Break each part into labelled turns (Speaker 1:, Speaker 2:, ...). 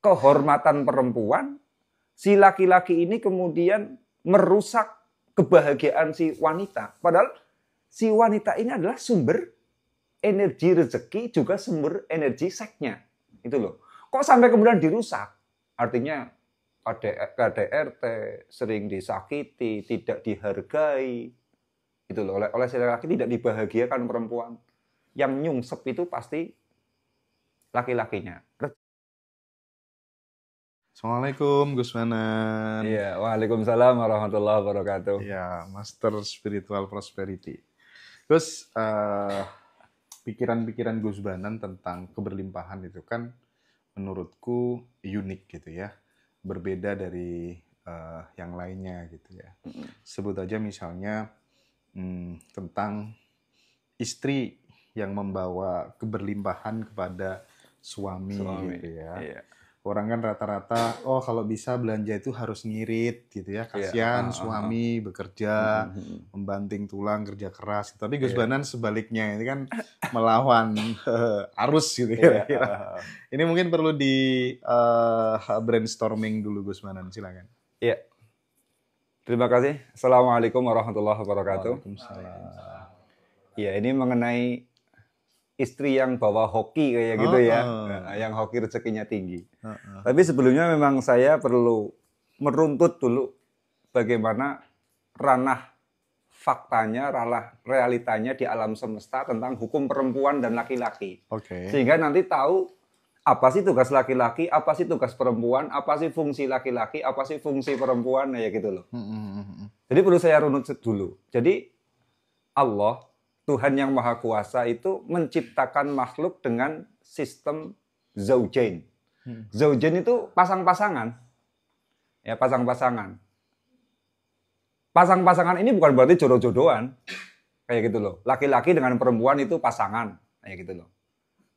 Speaker 1: kehormatan perempuan, si laki-laki ini kemudian merusak kebahagiaan si wanita. Padahal si wanita ini adalah sumber energi rezeki, juga sumber energi seksnya. Itu loh. Kok sampai kemudian dirusak? Artinya KDRT, sering disakiti, tidak dihargai. Itu loh. Oleh si laki-laki tidak dibahagiakan perempuan. Yang nyungsep itu pasti laki-lakinya.
Speaker 2: Assalamualaikum Gus Manan.
Speaker 1: Iya, waalaikumsalam warahmatullahi wabarakatuh.
Speaker 2: Ya, Master Spiritual Prosperity. Gus, pikiran-pikiran Gus Banan tentang keberlimpahan itu kan menurutku unik gitu ya, berbeda dari yang lainnya gitu ya. Sebut aja misalnya tentang istri yang membawa keberlimpahan kepada suami. Gitu ya. Iya. Orang kan rata-rata, kalau bisa belanja itu harus ngirit gitu ya. Kasihan suami bekerja, membanting tulang, kerja keras. Tapi Gus Banan sebaliknya, ini kan melawan arus gitu ya. Ini mungkin perlu di brainstorming dulu Gus Banan, silakan.
Speaker 1: Iya. Terima kasih. Assalamualaikum warahmatullahi wabarakatuh.
Speaker 2: Waalaikumsalam.
Speaker 1: Iya, ini mengenai istri yang bawa hoki kayak gitu ya, yang hoki rezekinya tinggi. Tapi sebelumnya memang saya perlu meruntut dulu bagaimana ranah faktanya, ranah realitanya di alam semesta tentang hukum perempuan dan laki-laki. Sehingga nanti tahu apa sih tugas laki-laki, apa sih tugas perempuan, apa sih fungsi laki-laki, apa sih fungsi perempuan, ya gitu loh. Jadi perlu saya runut dulu. Jadi Allah, Tuhan yang Maha Kuasa itu menciptakan makhluk dengan sistem zaujain. Zaujain itu pasang-pasangan. Ya, pasang-pasangan. Pasang-pasangan ini bukan berarti jodoh-jodohan. Kayak gitu loh. Laki-laki dengan perempuan itu pasangan. Kayak gitu loh.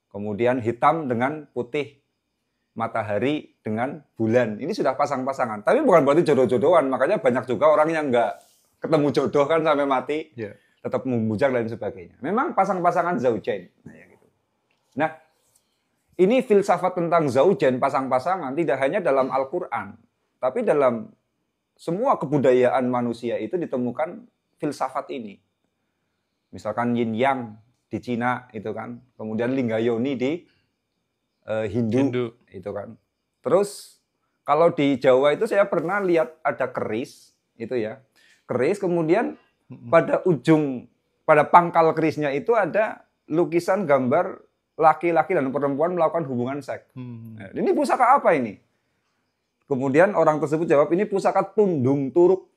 Speaker 1: Kemudian hitam dengan putih. Matahari dengan bulan. Ini sudah pasang-pasangan. Tapi bukan berarti jodoh-jodohan. Makanya banyak juga orang yang nggak ketemu jodoh kan sampai mati. Yeah. Tetap membujang dan sebagainya. Memang pasang-pasangan zaujain. Nah, ini filsafat tentang zaujain, pasang-pasangan, tidak hanya dalam Al-Quran, tapi dalam semua kebudayaan manusia itu ditemukan filsafat ini. Misalkan yin yang di Cina itu kan, kemudian linggayoni di Hindu itu kan. Terus kalau di Jawa itu saya pernah lihat ada keris itu ya. Keris kemudian pada pangkal kerisnya itu ada lukisan gambar laki-laki dan perempuan melakukan hubungan seks. Nah, ini pusaka apa ini? Kemudian orang tersebut jawab, ini pusaka tundung turuk.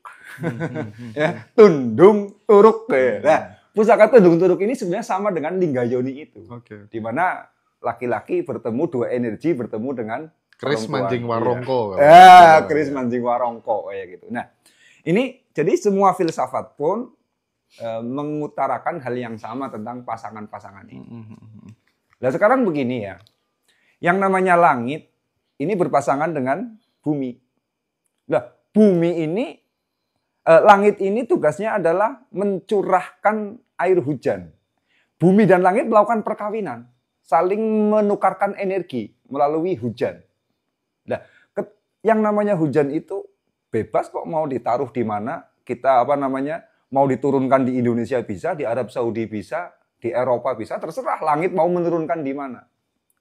Speaker 1: Ya, tundung turuk. Nah, pusaka tundung turuk ini sebenarnya sama dengan linggayoni itu. Di mana laki-laki bertemu, dua energi bertemu dengan
Speaker 2: keris mancing warongko.
Speaker 1: Keris mancing warongko kayak gitu. Nah, ini jadi semua filsafat pun mengutarakan hal yang sama tentang pasangan-pasangan ini. Nah sekarang begini ya, yang namanya langit ini berpasangan dengan bumi. Nah bumi ini, langit ini tugasnya adalah mencurahkan air hujan. Bumi dan langit melakukan perkawinan, saling menukarkan energi melalui hujan. Nah yang namanya hujan itu bebas kok mau ditaruh di mana, kita mau diturunkan di Indonesia bisa, di Arab Saudi bisa, di Eropa bisa, terserah langit mau menurunkan di mana.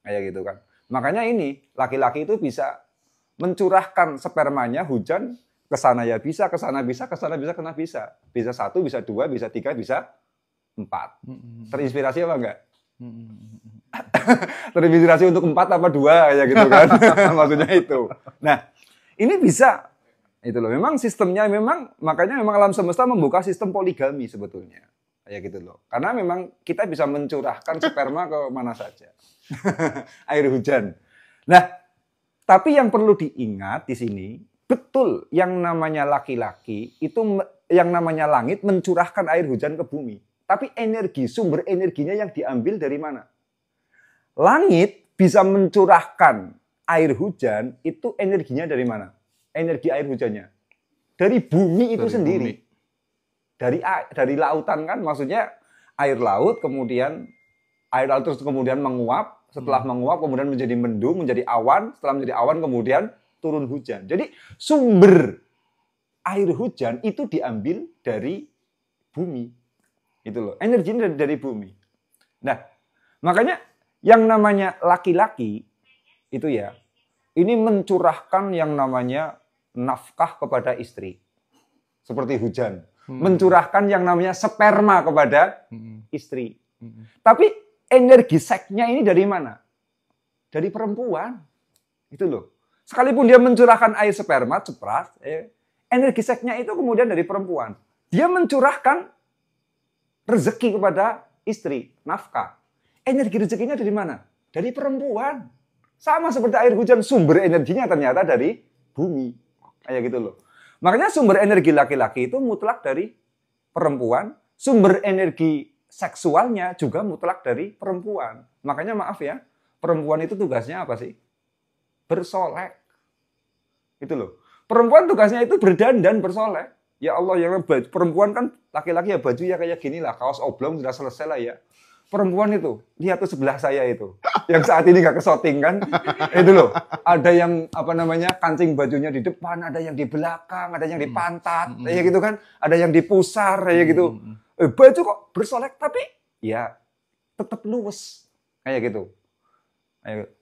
Speaker 1: Kayak gitu kan. Makanya ini, laki-laki itu bisa mencurahkan spermanya hujan, ke sana ya bisa, ke sana bisa, ke sana bisa, kena bisa. Bisa 1, bisa 2, bisa 3, bisa 4. Terinspirasi apa enggak? Terinspirasi untuk 4 apa 2, kayak gitu kan. Maksudnya itu. Nah, ini bisa. Itu loh. Memang sistemnya makanya alam semesta membuka sistem poligami sebetulnya. Kayak gitu loh. Karena memang kita bisa mencurahkan sperma ke mana saja. Air hujan. Nah, tapi yang perlu diingat di sini, betul yang namanya laki-laki itu yang namanya langit mencurahkan air hujan ke bumi. Tapi sumber energinya yang diambil dari mana? Langit bisa mencurahkan air hujan itu energinya dari mana? Energi air hujannya dari bumi itu sendiri. Dari lautan kan, maksudnya air laut terus kemudian menguap setelah menguap kemudian menjadi mendung, menjadi awan, setelah menjadi awan kemudian turun hujan. Jadi sumber air hujan itu diambil dari bumi. Itu loh, energinya dari bumi. Nah, makanya yang namanya laki-laki itu ya, ini mencurahkan yang namanya nafkah kepada istri. Seperti hujan. Mencurahkan yang namanya sperma kepada istri. Tapi energi seksnya ini dari mana? Dari perempuan. Itu loh. Sekalipun dia mencurahkan air sperma, cepras, energi seksnya itu kemudian dari perempuan. Dia mencurahkan rezeki kepada istri, nafkah. Energi rezekinya dari mana? Dari perempuan. Sama seperti air hujan, sumber energinya ternyata dari bumi. Kayak gitu loh. Makanya sumber energi laki-laki itu mutlak dari perempuan, sumber energi seksualnya juga mutlak dari perempuan. Makanya maaf ya, perempuan itu tugasnya apa sih? Bersolek. Itu loh. Perempuan tugasnya itu berdandan, bersolek. Ya Allah, yang perempuan kan laki-laki ya baju ya kayak gini lah, kaos oblong sudah selesai lah ya. Perempuan itu, lihat tuh sebelah saya itu, yang saat ini nggak kesoting kan, itu loh, ada yang apa namanya kancing bajunya di depan, ada yang di belakang, ada yang di pantat, kayak gitu kan, ada yang di pusar, kayak gitu. Baju kok bersolek, tapi ya tetap luwes, kayak gitu.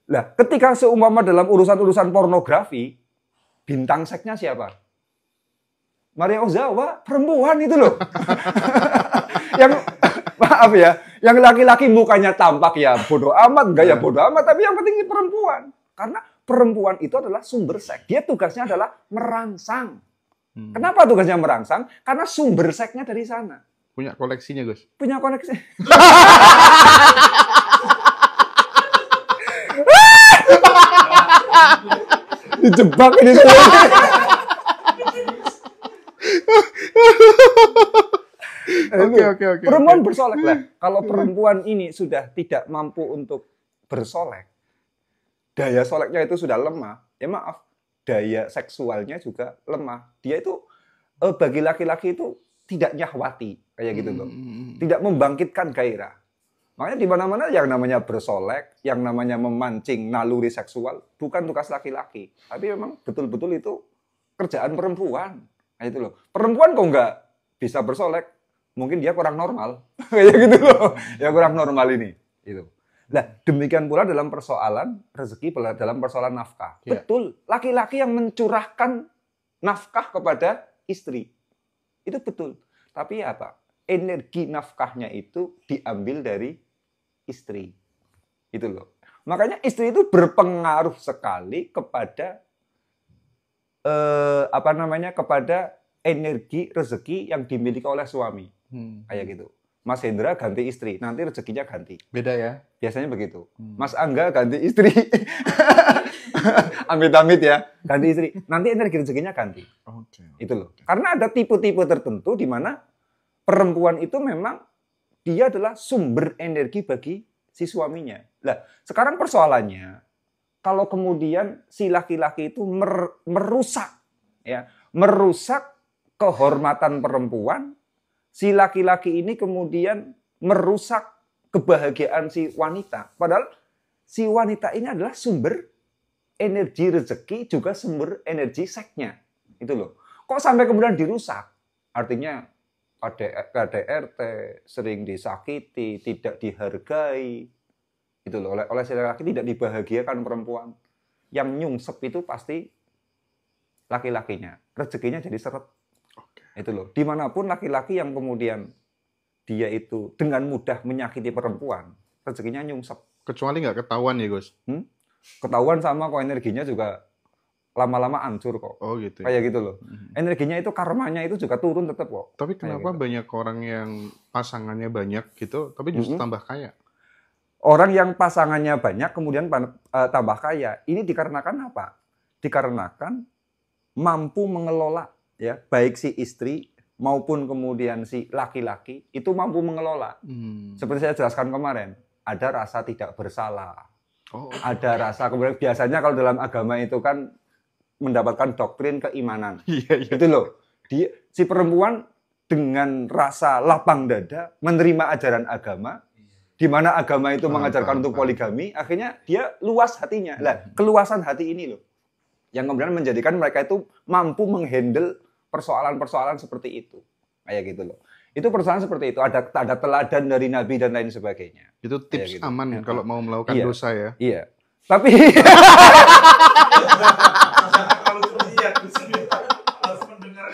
Speaker 1: Nah, ketika seumpama dalam urusan-urusan pornografi, bintang seksnya siapa? Maria Ozawa, perempuan itu loh. Yang maaf ya, yang laki-laki mukanya tampak ya bodoh amat, enggak ya bodoh amat, tapi yang penting perempuan. Karena perempuan itu adalah sumber seks. Dia tugasnya adalah merangsang. Kenapa tugasnya merangsang? Karena sumber seksnya dari sana.
Speaker 2: Punya koleksinya, Gus.
Speaker 1: Punya koleksi. Dijebak ini semua.
Speaker 2: Oke.
Speaker 1: Perempuan bersolek lah. Kalau perempuan ini sudah tidak mampu untuk bersolek, daya soleknya itu sudah lemah. Ya maaf, daya seksualnya juga lemah. Dia itu bagi laki-laki itu tidak nyahwati kayak gitu loh. Tidak membangkitkan gairah. Makanya di mana-mana yang namanya bersolek, yang namanya memancing naluri seksual bukan tugas laki-laki, tapi memang betul-betul itu kerjaan perempuan. Nah, itu loh. Perempuan kok nggak bisa bersolek, mungkin dia kurang normal. Kayak gitu loh. Ya kurang normal ini. Itu. Nah, demikian pula dalam persoalan rezeki, dalam persoalan nafkah. Yeah. Betul, laki-laki yang mencurahkan nafkah kepada istri. Itu betul. Tapi apa? Energi nafkahnya itu diambil dari istri. Itu loh. Makanya istri itu berpengaruh sekali kepada kepada energi rezeki yang dimiliki oleh suami. Kayak gitu. Mas Hendra ganti istri, nanti rezekinya ganti.
Speaker 2: Beda ya?
Speaker 1: Biasanya begitu. Mas Angga ganti istri. Amit-amit ya, ganti istri. Nanti energi rezekinya ganti.
Speaker 2: Okay.
Speaker 1: Itu loh. Karena ada tipe-tipe tertentu di mana perempuan itu memang dia adalah sumber energi bagi si suaminya. Nah, sekarang persoalannya, kalau kemudian si laki-laki itu merusak kehormatan perempuan, si laki-laki ini kemudian merusak kebahagiaan si wanita. Padahal si wanita ini adalah sumber energi rezeki, juga sumber energi seksnya. Itu loh. Kok sampai kemudian dirusak? Artinya KDRT, sering disakiti, tidak dihargai. Itu loh. Oleh si laki-laki tidak dibahagiakan perempuan. Yang nyungsep itu pasti laki-lakinya. Rezekinya jadi seret. Itu loh. Dimanapun laki-laki yang kemudian dia itu dengan mudah menyakiti perempuan, rezekinya nyungsep.
Speaker 2: Kecuali nggak ketahuan ya, Gus?
Speaker 1: Ketahuan sama kok energinya juga lama-lama hancur kok.
Speaker 2: Oh gitu.
Speaker 1: Kayak gitu loh. Energinya itu, karmanya itu juga turun tetap kok.
Speaker 2: Tapi kenapa
Speaker 1: gitu.
Speaker 2: banyak orang yang pasangannya banyak gitu, tapi justru tambah kaya?
Speaker 1: Orang yang pasangannya banyak kemudian tambah kaya. Ini dikarenakan apa? Dikarenakan mampu mengelola, ya, baik si istri maupun kemudian si laki-laki itu mampu mengelola. Seperti saya jelaskan kemarin, ada rasa tidak bersalah. Ada rasa, kemudian biasanya kalau dalam agama itu kan mendapatkan doktrin keimanan. Itu loh. Si perempuan dengan rasa lapang dada menerima ajaran agama, di mana agama itu
Speaker 2: Paham,
Speaker 1: mengajarkan
Speaker 2: paham,
Speaker 1: untuk
Speaker 2: paham.
Speaker 1: poligami, akhirnya dia luas hatinya. Lah, keluasan hati ini loh yang kemudian menjadikan mereka itu mampu menghandle persoalan-persoalan seperti itu. Kayak gitu loh. Itu persoalan seperti itu, ada teladan dari nabi dan lain sebagainya.
Speaker 2: Itu
Speaker 1: Kayak
Speaker 2: tips
Speaker 1: gitu.
Speaker 2: aman
Speaker 1: Ya.
Speaker 2: kalau mau melakukan
Speaker 1: Iya.
Speaker 2: dosa ya.
Speaker 1: Iya. Tapi
Speaker 3: Kalau terlihat di sini harus mendengar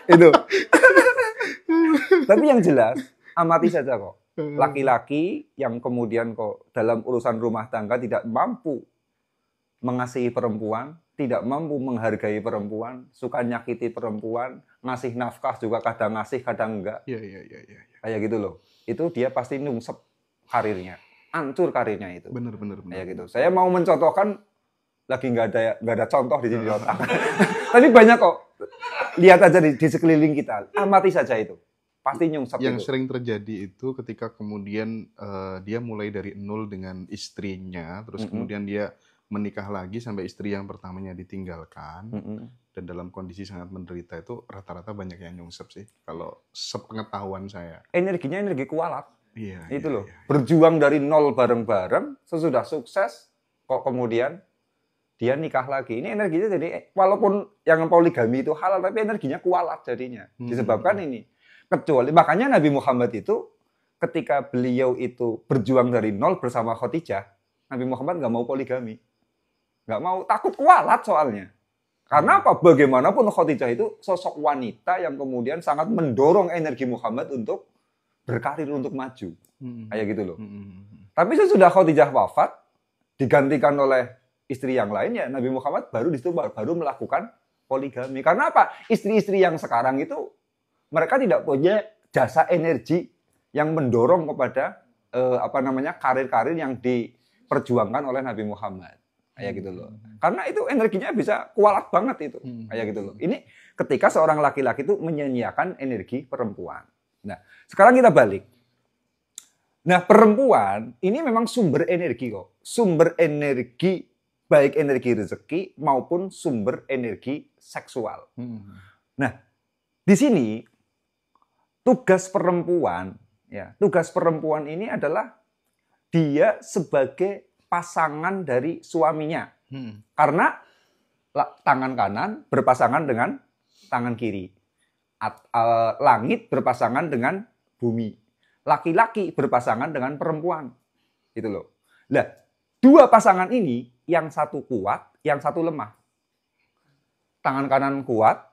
Speaker 1: itu. Tapi yang jelas, amati saja kok. Laki-laki yang kemudian kok dalam urusan rumah tangga tidak mampu mengasihi perempuan, tidak mampu menghargai perempuan, suka nyakiti perempuan, ngasih nafkah juga kadang ngasih, kadang enggak.
Speaker 2: Iya.
Speaker 1: Kayak gitu loh. Itu dia pasti nungsep karirnya. Hancur karirnya itu.
Speaker 2: Bener.
Speaker 1: Kayak gitu. Saya mau mencontohkan, lagi nggak ada contoh di sini di otak. Tapi banyak kok. Lihat aja di sekeliling kita. Amati saja itu. Pasti nyungsep
Speaker 2: Yang
Speaker 1: itu.
Speaker 2: sering terjadi itu ketika kemudian dia mulai dari nol dengan istrinya, terus kemudian dia menikah lagi sampai istri yang pertamanya ditinggalkan, dan dalam kondisi sangat menderita itu rata-rata banyak yang nyungsep sih, kalau sepengetahuan saya.
Speaker 1: Energinya energi kualat.
Speaker 2: Iya.
Speaker 1: Itu loh. Berjuang dari nol bareng-bareng, sesudah sukses, kok kemudian dia nikah lagi. Ini energinya jadi, walaupun yang poligami itu halal, tapi energinya kualat jadinya. Disebabkan ini. Kecuali, makanya Nabi Muhammad itu, ketika beliau itu berjuang dari nol bersama Khadijah, Nabi Muhammad nggak mau poligami. Nggak mau, takut kualat soalnya. Karena apa? Bagaimanapun Khadijah itu sosok wanita yang kemudian sangat mendorong energi Muhammad untuk berkarir, untuk maju. Kayak gitu loh. Tapi sesudah Khadijah wafat, digantikan oleh istri yang lain, ya Nabi Muhammad baru di situ baru melakukan poligami. Karena apa? Istri-istri yang sekarang itu, mereka tidak punya jasa energi yang mendorong kepada karir-karir yang diperjuangkan oleh Nabi Muhammad. Kayak gitu loh. Karena itu energinya bisa kualat banget itu. Kayak gitu loh. Ini ketika seorang laki-laki itu menyia-nyiakan energi perempuan. Nah, sekarang kita balik. Nah, perempuan ini memang sumber energi kok. Sumber energi, baik energi rezeki maupun sumber energi seksual. Nah, di sini tugas perempuan ini adalah dia sebagai pasangan dari suaminya. Karena tangan kanan berpasangan dengan tangan kiri. Langit berpasangan dengan bumi. Laki-laki berpasangan dengan perempuan. Gitu loh. Nah, dua pasangan ini, yang satu kuat, yang satu lemah. Tangan kanan kuat,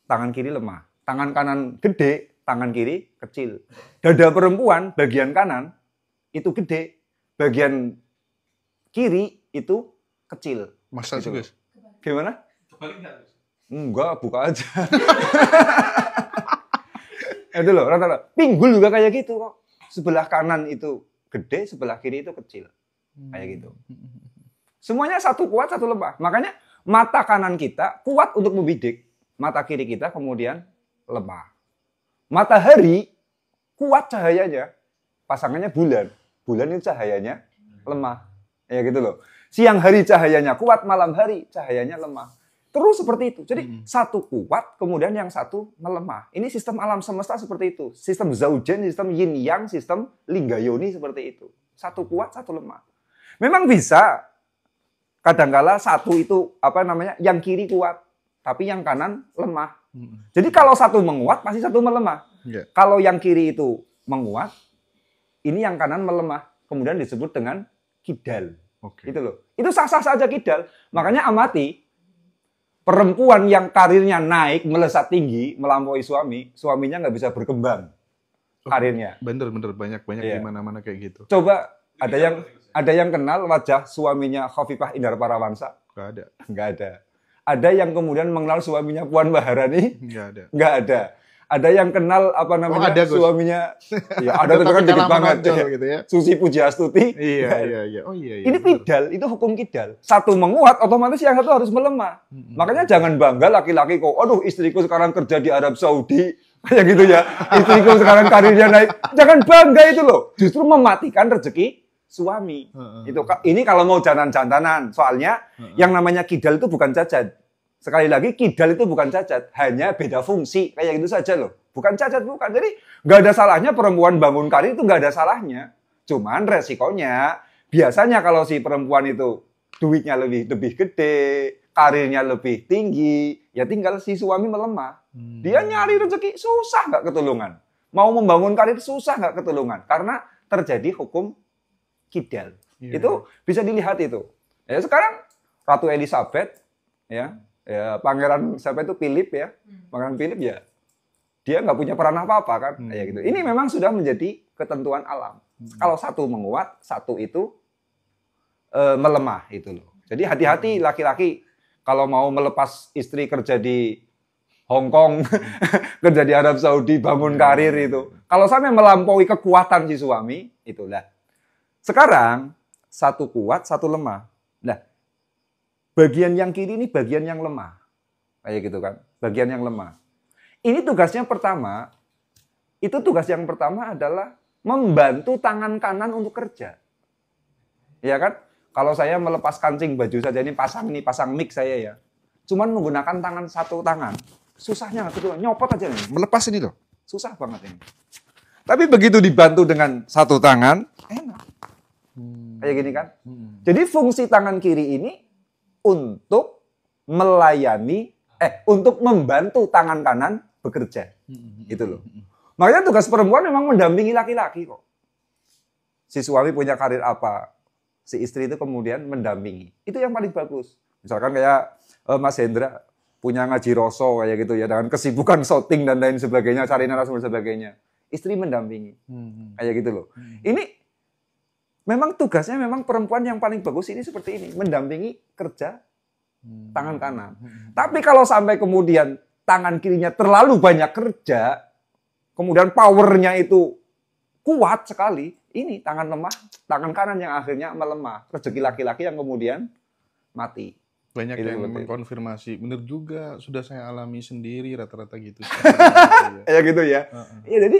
Speaker 1: tangan kiri lemah. Tangan kanan gede, tangan kiri kecil. Dada perempuan bagian kanan itu gede, bagian kiri itu kecil.
Speaker 2: Masa
Speaker 1: Gitu
Speaker 2: sih,
Speaker 1: loh.
Speaker 2: guys?
Speaker 1: Gimana?
Speaker 3: Kebalik nggak, Gus?
Speaker 1: Enggak, buka aja. Itu loh, rata-rata. Pinggul juga kayak gitu kok. Sebelah kanan itu gede, sebelah kiri itu kecil. Kayak gitu. Semuanya satu kuat, satu lemah. Makanya mata kanan kita kuat untuk membidik. Mata kiri kita kemudian lemah. Matahari kuat cahayanya. Pasangannya bulan. Bulan itu cahayanya lemah. Ya gitu loh. Siang hari cahayanya kuat, malam hari cahayanya lemah. Terus seperti itu. Jadi satu kuat, kemudian yang satu melemah. Ini sistem alam semesta seperti itu. Sistem zaujen, sistem yin yang, sistem linggayoni seperti itu. Satu kuat, satu lemah. Memang bisa. Kadangkala satu itu yang kiri kuat, tapi yang kanan lemah. Jadi kalau satu menguat, pasti satu melemah.
Speaker 2: Yeah.
Speaker 1: Kalau yang kiri itu menguat, ini yang kanan melemah. Kemudian disebut dengan kidal.
Speaker 2: Oke.
Speaker 1: Gitu loh. Itu sah-sah saja kidal. Makanya amati, perempuan yang karirnya naik, melesat tinggi, melampaui suami, suaminya nggak bisa berkembang karirnya.
Speaker 2: Bener banyak
Speaker 1: Iya.
Speaker 2: di mana-mana kayak gitu.
Speaker 1: Coba ada yang kenal wajah suaminya Khofifah Indar Parawansa?
Speaker 2: Gak ada.
Speaker 1: Nggak ada. Ada yang kemudian mengenal suaminya Puan Maharani?
Speaker 2: Nggak ada.
Speaker 1: Nggak ada. Ada yang kenal
Speaker 2: ada, Gus.
Speaker 1: suaminya? Ya ada tapi kan
Speaker 2: Tapi
Speaker 1: dikit
Speaker 2: kalah
Speaker 1: banget.
Speaker 2: menonjol gitu ya.
Speaker 1: Susi Pujiastuti.
Speaker 2: Iya. Oh iya.
Speaker 1: Ini
Speaker 2: bener.
Speaker 1: kidal, itu hukum kidal. Satu menguat, otomatis yang satu harus melemah. Makanya jangan bangga laki-laki kok, aduh istriku sekarang kerja di Arab Saudi, kayak gitu ya. Istriku sekarang karirnya naik. Jangan bangga itu loh. Justru mematikan rezeki suami. Ini kalau mau jantan-jantanan. Soalnya yang namanya kidal itu bukan jajan. sekali lagi kidal itu bukan cacat, hanya beda fungsi kayak gitu saja loh. Bukan cacat, bukan. Jadi nggak ada salahnya perempuan bangun karir itu nggak ada salahnya. Cuman resikonya biasanya kalau si perempuan itu duitnya lebih gede, karirnya lebih tinggi, ya tinggal si suami melemah. Dia nyari rezeki susah nggak ketulungan. Mau membangun karir susah nggak ketulungan karena terjadi hukum kidal. Itu bisa dilihat itu. Ya sekarang Ratu Elizabeth ya pangeran siapa itu Philip ya. Pangeran Philip ya dia nggak punya peran apa-apa kan kayak gitu. Ini memang sudah menjadi ketentuan alam. Kalau satu menguat, satu itu melemah itu loh. Jadi hati-hati laki-laki kalau mau melepas istri kerja di Hong Kong, kerja di Arab Saudi, bangun karir itu. Kalau sampai melampaui kekuatan si suami, itulah. Sekarang satu kuat, satu lemah. Nah, bagian yang kiri ini bagian yang lemah. Kayak gitu kan, bagian yang lemah. Ini tugasnya pertama, tugas yang pertama adalah membantu tangan kanan untuk kerja. Ya kan? Kalau saya melepas kancing baju saja ini pasang mic saya ya. Cuman menggunakan satu tangan. Susahnya gitu, nyopot aja nih. Melepas ini loh. Susah banget ini. Tapi begitu dibantu dengan satu tangan, enak. Kayak gini kan? Jadi fungsi tangan kiri ini untuk melayani, untuk membantu tangan kanan bekerja. Itu loh. Makanya tugas perempuan memang mendampingi laki-laki kok. Si suami punya karir apa, si istri itu kemudian mendampingi. Itu yang paling bagus. Misalkan kayak Mas Hendra punya ngaji roso kayak gitu ya, dengan kesibukan shooting dan lain sebagainya, cari narasumber dan sebagainya. Istri mendampingi. Kayak gitu loh. Ini memang tugasnya memang perempuan yang paling bagus ini seperti ini, mendampingi kerja tangan kanan. Tapi kalau sampai kemudian tangan kirinya terlalu banyak kerja, kemudian powernya itu kuat sekali, ini tangan lemah, tangan kanan yang akhirnya melemah. Rezeki laki-laki yang kemudian mati.
Speaker 2: Banyak yang mengkonfirmasi, bener juga, sudah saya alami sendiri rata-rata gitu.
Speaker 1: Ya gitu ya. Iya, jadi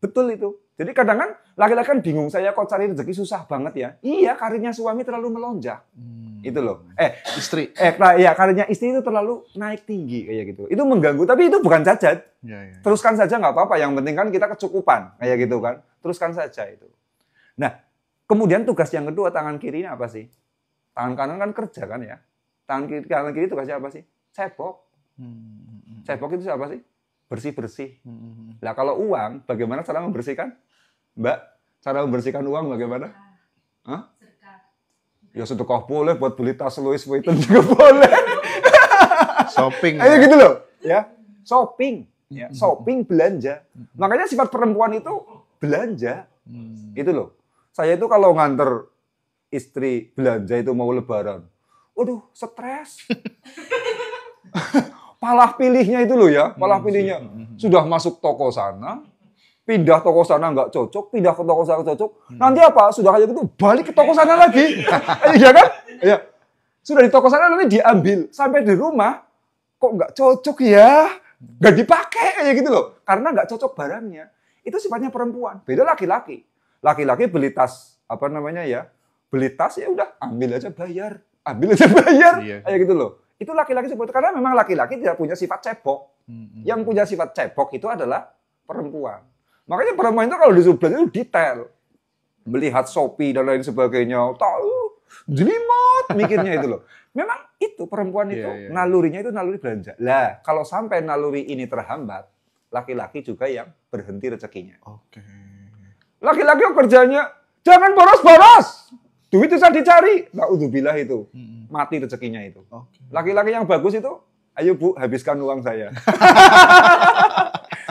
Speaker 1: betul itu. Jadi kadang kan laki-laki kan bingung, saya kok cari rezeki susah banget ya. Iya, karirnya suami terlalu melonjak. Itu loh.
Speaker 2: Istri.
Speaker 1: Ya karirnya istri itu terlalu naik tinggi kayak gitu. Itu mengganggu, tapi itu bukan cacat.
Speaker 2: Ya.
Speaker 1: Teruskan saja nggak apa-apa. Yang penting kan kita kecukupan kayak gitu kan. Teruskan saja itu. Nah, kemudian tugas yang kedua tangan kiri ini apa sih? Tangan kanan kan kerja kan ya. Tangan kiri tugasnya apa sih? Cebok. Cebok itu apa sih? Bersih-bersih. Nah, kalau uang, bagaimana cara membersihkan? Mbak, cara membersihkan uang bagaimana? Hah? Ya sedekah boleh, buat beli tas Louis Vuitton juga boleh.
Speaker 2: Shopping.
Speaker 1: Ayo gitu loh, ya. Shopping, ya. Shopping belanja. Makanya sifat perempuan itu belanja. Itu loh. Saya itu kalau nganter istri belanja itu mau lebaran. Waduh, stres. Palah pilihnya itu loh ya, palah pilihnya. Sudah masuk toko sana, pindah toko sana nggak cocok, pindah ke toko sana cocok. Nanti apa? Sudah kayak gitu, balik ke toko sana lagi. Iya kan? Ya. Sudah di toko sana nanti diambil. Sampai di rumah, kok nggak cocok ya? Nggak dipakai kayak gitu loh. Karena nggak cocok barangnya. Itu sifatnya perempuan. Beda laki-laki. Laki-laki beli tas, apa namanya ya? Beli tas ya udah, ambil aja bayar. Ambil aja bayar.
Speaker 2: Iya.
Speaker 1: Kayak gitu loh. Itu laki-laki seperti itu. Karena memang laki-laki tidak punya sifat cebok. Yang punya sifat cebok itu adalah perempuan. Makanya perempuan itu kalau disuruh belanja itu detail. Melihat Shopee dan lain sebagainya. Tahu, jelimet mikirnya itu loh. Memang itu perempuan itu, nalurinya itu naluri belanja. Lah, kalau sampai naluri ini terhambat, laki-laki juga yang berhenti rezekinya.
Speaker 2: Oke.
Speaker 1: Laki-laki kerjanya, jangan boros-boros. Duit susah dicari. Na'udzubillah itu. Mati rezekinya itu. Laki-laki yang bagus itu, ayo Bu, habiskan uang saya.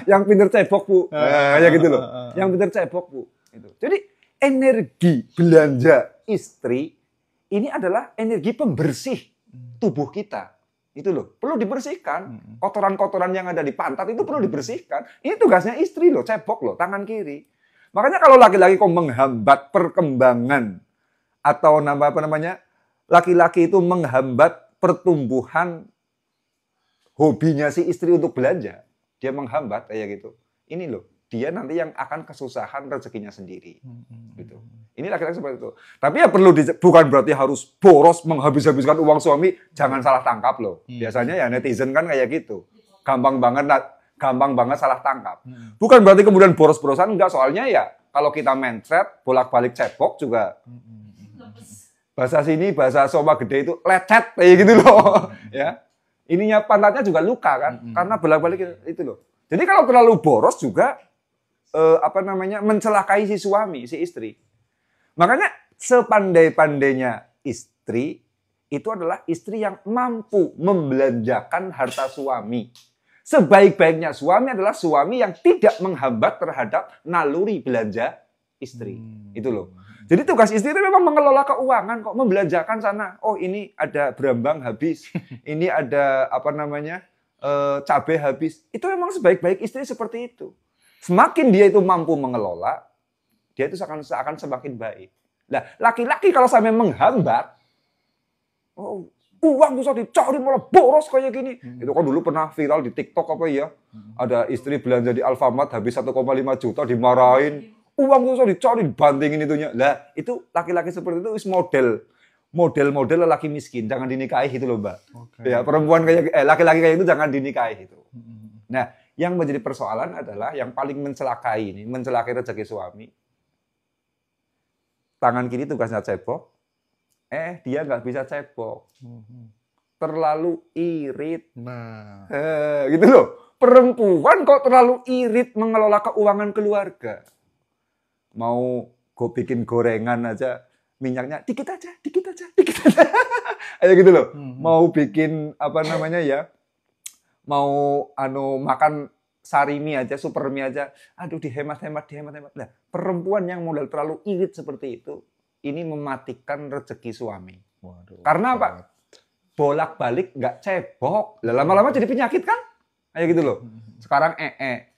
Speaker 1: Yang pinter cebok Bu. Kayak gitu loh. Yang pinter cebok Bu. Itu. Jadi energi belanja istri ini adalah energi pembersih tubuh kita. Itu loh. Perlu dibersihkan. Kotoran-kotoran yang ada di pantat itu perlu dibersihkan. Ini tugasnya istri loh, cebok loh, tangan kiri. Makanya kalau laki-laki kok menghambat perkembangan atau laki-laki itu menghambat pertumbuhan hobinya si istri untuk belanja. Dia menghambat kayak gitu. Ini loh, dia nanti yang akan kesusahan rezekinya sendiri. Gitu. Ini laki-laki seperti itu. Tapi ya perlu bukan berarti harus boros menghabis-habiskan uang suami, jangan salah tangkap loh. Biasanya ya netizen kan kayak gitu. Gampang banget salah tangkap. Bukan berarti kemudian boros-borosan, enggak, soalnya ya kalau kita mencret, bolak-balik cebok juga. Bahasa sini, bahasa Soma gede itu lecet kayak gitu loh. Ya. Ininya pantatnya juga luka kan, karena bolak-balik itu loh. Jadi kalau terlalu boros juga mencelakai si suami, si istri. Makanya sepandai-pandainya istri itu adalah istri yang mampu membelanjakan harta suami. Sebaik-baiknya suami adalah suami yang tidak menghambat terhadap naluri belanja istri. Itu loh. Jadi tugas istri itu memang mengelola keuangan kok, membelanjakan sana. Oh, ini ada berambang habis. Ini ada cabai habis. Itu memang sebaik-baik istri seperti itu. Semakin dia itu mampu mengelola, dia itu akan semakin baik. Nah, laki-laki kalau sampai menghambat, oh, uang bisa dicari malah boros kayak gini. Itu kan dulu pernah viral di TikTok apa ya? Ada istri belanja di Alfamart habis 1,5 juta dimarahin. Uang bisa dicari, bantingin itunya. Lah, itu laki-laki seperti itu model lelaki miskin, jangan dinikahi gitu loh, Mbak. Okay. Ya, laki-laki kayak itu jangan dinikahi itu. Nah, yang menjadi persoalan adalah yang paling mencelakai rezeki suami. Tangan kiri tugasnya cebok, dia nggak bisa cebok. Terlalu irit. Nah. Gitu loh. Perempuan kok terlalu irit mengelola keuangan keluarga. Mau gue bikin gorengan aja, minyaknya dikit aja. Kayak gitu loh. Mau bikin mau makan sarimi aja, super mie aja, aduh dihemat. Nah, perempuan yang model terlalu irit seperti itu, ini mematikan rezeki suami. Waduh, karena apa? Bolak-balik nggak cebok. Lama-lama jadi penyakit kan? Kayak gitu loh. Sekarang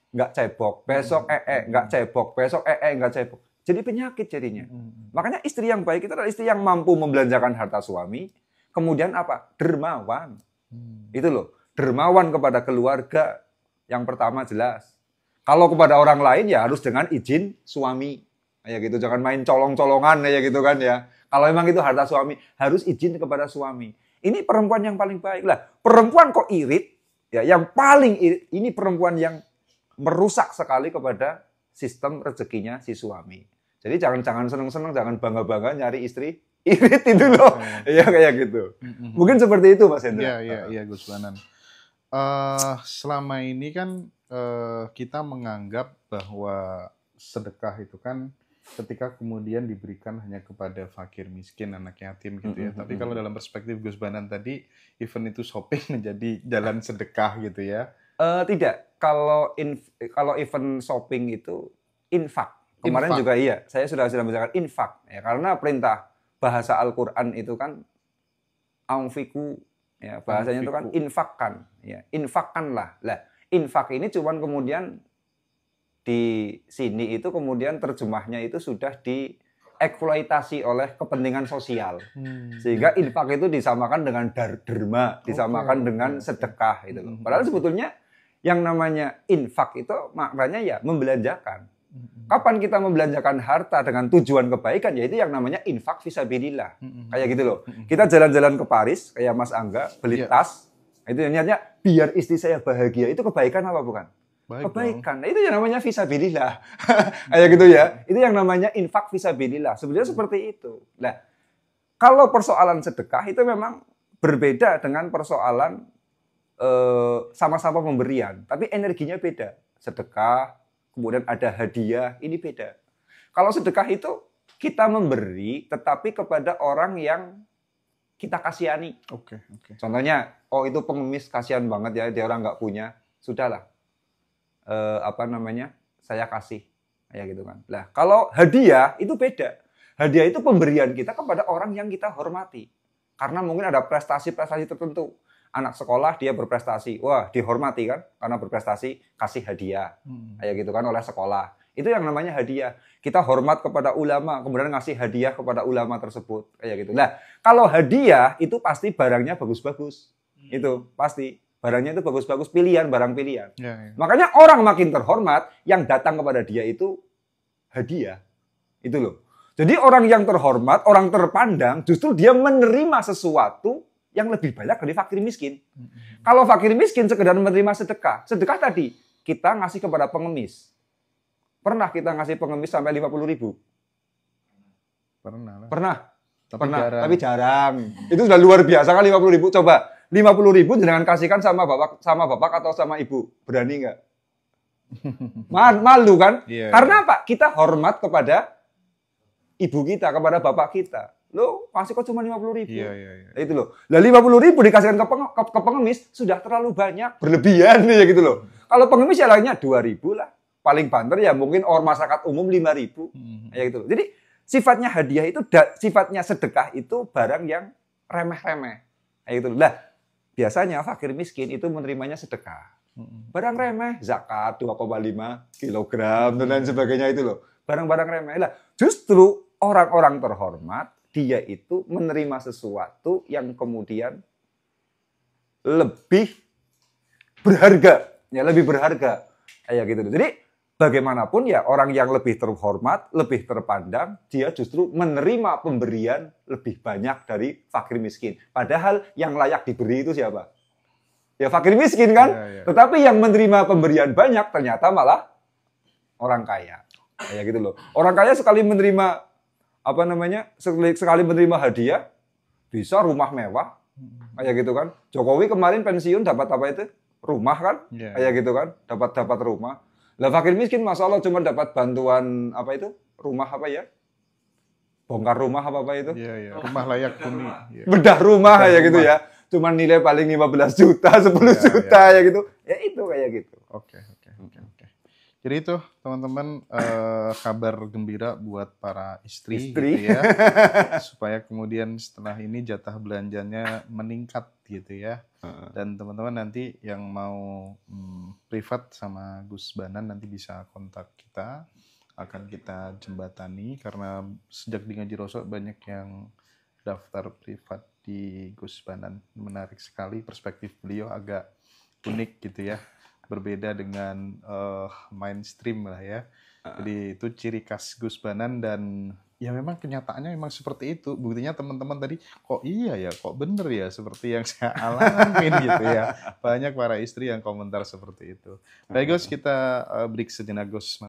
Speaker 1: nggak cebok, besok nggak cebok, besok nggak cebok. Jadi penyakit jadinya. Makanya istri yang baik itu adalah istri yang mampu membelanjakan harta suami, kemudian apa? Dermawan. Itu loh, dermawan kepada keluarga. Yang pertama jelas. Kalau kepada orang lain ya harus dengan izin suami. Kayak gitu, jangan main colong-colongan kayak gitu kan ya. Kalau memang itu harta suami, harus izin kepada suami. Ini perempuan yang paling baik lah. Perempuan kok irit? Ya, yang paling irit ini perempuan yang merusak sekali kepada sistem rezekinya si suami. Jadi jangan seneng-seneng, jangan bangga-bangga nyari istri irit itu loh. Ya kayak gitu. Mungkin seperti itu Mas Hendra.
Speaker 2: Iya Gus Banan. Selama ini kan kita menganggap bahwa sedekah itu kan ketika kemudian diberikan hanya kepada fakir miskin, anak yatim gitu ya. Tapi kalau dalam perspektif Gus Banan tadi, event itu shopping menjadi jalan sedekah gitu ya.
Speaker 1: Tidak. Kalau event shopping itu infak. Kemarin juga iya, saya sudah membicarakan infak. Ya, karena perintah bahasa Al-Quran itu kan anfiku. Ya, bahasanya itu kan infakkan, ya, infakkanlah. Lah, infak ini cuman kemudian di sini itu kemudian terjemahnya itu sudah dieksploitasi oleh kepentingan sosial. Sehingga infak itu disamakan dengan derma, disamakan dengan sedekah itu loh. Padahal sebetulnya yang namanya infak itu maknanya ya membelanjakan. Kapan kita membelanjakan harta dengan tujuan kebaikan, yaitu yang namanya infak fisabilillah. Kayak gitu loh. Kita jalan-jalan ke Paris, kayak Mas Angga, beli tas. Itu niatnya biar istri saya bahagia. Itu kebaikan apa bukan? Kebaikan. Nah, itu yang namanya fisabilillah. Kayak gitu ya. Itu yang namanya infak fisabilillah. Sebenarnya seperti itu. Nah, kalau persoalan sedekah itu memang berbeda dengan persoalan sama-sama pemberian. Tapi energinya beda. Sedekah, kemudian ada hadiah, ini beda. Kalau sedekah itu kita memberi, tetapi kepada orang yang kita kasihani.
Speaker 2: Oke.
Speaker 1: Contohnya, itu pengemis, kasihan banget ya, dia orang nggak punya. Sudahlah, saya kasih, kayak gitu kan. Lah, kalau hadiah itu beda. Hadiah itu pemberian kita kepada orang yang kita hormati. Karena mungkin ada prestasi-prestasi tertentu. Anak sekolah dia berprestasi, wah dihormati kan karena berprestasi, kasih hadiah kayak gitu kan oleh sekolah. Itu yang namanya hadiah. Kita hormat kepada ulama, kemudian ngasih hadiah kepada ulama tersebut kayak gitu. Nah, kalau hadiah itu pasti barangnya bagus-bagus, itu pasti barangnya itu bagus-bagus, barang pilihan. Ya. Makanya orang makin terhormat yang datang kepada dia itu hadiah, itu loh. Jadi orang yang terhormat, orang terpandang, justru dia menerima sesuatu yang lebih banyak dari fakir miskin. Kalau fakir miskin sekedar menerima sedekah. Sedekah tadi, kita ngasih kepada pengemis. Pernah kita ngasih pengemis sampai 50.000?
Speaker 2: Pernah lah.
Speaker 1: Pernah.
Speaker 2: Tapi
Speaker 1: Pernah,
Speaker 2: jarang.
Speaker 1: tapi jarang. Itu sudah luar biasa kan 50.000. Coba 50.000 jangan kasihkan sama bapak atau sama ibu. Berani nggak? Malu kan?
Speaker 2: Iya,
Speaker 1: Karena apa? Kita hormat kepada ibu kita, kepada bapak kita. Lo kasih kok cuma 50.000.
Speaker 2: Iya.
Speaker 1: Itu loh. Lah 50.000 dikasihkan ke pengemis sudah terlalu banyak, berlebihan ya gitu loh. Kalau pengemis ya lainnya 2.000 lah. Paling banter ya mungkin orang masyarakat umum 5.000. Ya gitu loh. Jadi sifatnya hadiah itu, sifatnya sedekah itu barang yang remeh-remeh. Ya gitu loh. Lah biasanya fakir miskin itu menerimanya sedekah. Barang remeh, zakat 2,5 kilogram dan lain sebagainya itu loh. Barang-barang remeh. Lah justru orang-orang terhormat, dia itu menerima sesuatu yang kemudian lebih berharga. Ya, lebih berharga. Kayak gitu. Jadi, bagaimanapun ya orang yang lebih terhormat, lebih terpandang, dia justru menerima pemberian lebih banyak dari fakir miskin. Padahal yang layak diberi itu siapa? Ya fakir miskin kan?
Speaker 2: Iya.
Speaker 1: Tetapi yang menerima pemberian banyak ternyata malah orang kaya. Kayak gitu loh. Orang kaya sekali menerima sekali menerima hadiah bisa rumah mewah. Kayak gitu kan. Jokowi kemarin pensiun dapat apa itu? Rumah kan?
Speaker 2: Iya.
Speaker 1: Kayak gitu kan. Dapat rumah. Lah fakir miskin Masya Allah cuma dapat bantuan apa itu? Rumah apa ya? Bongkar rumah apa itu?
Speaker 2: Iya. Rumah layak huni. Iya.
Speaker 1: Bedah rumah
Speaker 2: Bedah
Speaker 1: ya gitu
Speaker 2: rumah.
Speaker 1: ya. Cuman nilai paling 15 juta, 10
Speaker 2: Iya,
Speaker 1: juta ya gitu. Ya itu kayak gitu.
Speaker 2: Oke. Jadi itu teman-teman kabar gembira buat para istri. Gitu ya. Supaya kemudian setelah ini jatah belanjanya meningkat gitu ya. Dan teman-teman nanti yang mau privat sama Gus Banan nanti bisa kontak kita. Akan kita jembatani karena sejak di Ngaji Rosok banyak yang daftar privat di Gus Banan. Menarik sekali perspektif beliau agak unik gitu ya. Berbeda dengan mainstream lah ya. Jadi itu ciri khas Gus Banan dan ya memang kenyataannya memang seperti itu. Buktinya teman-teman tadi kok iya ya, kok bener ya seperti yang saya alamin gitu ya. Banyak para istri yang komentar seperti itu. Baik Gus, kita break sejenak Gus.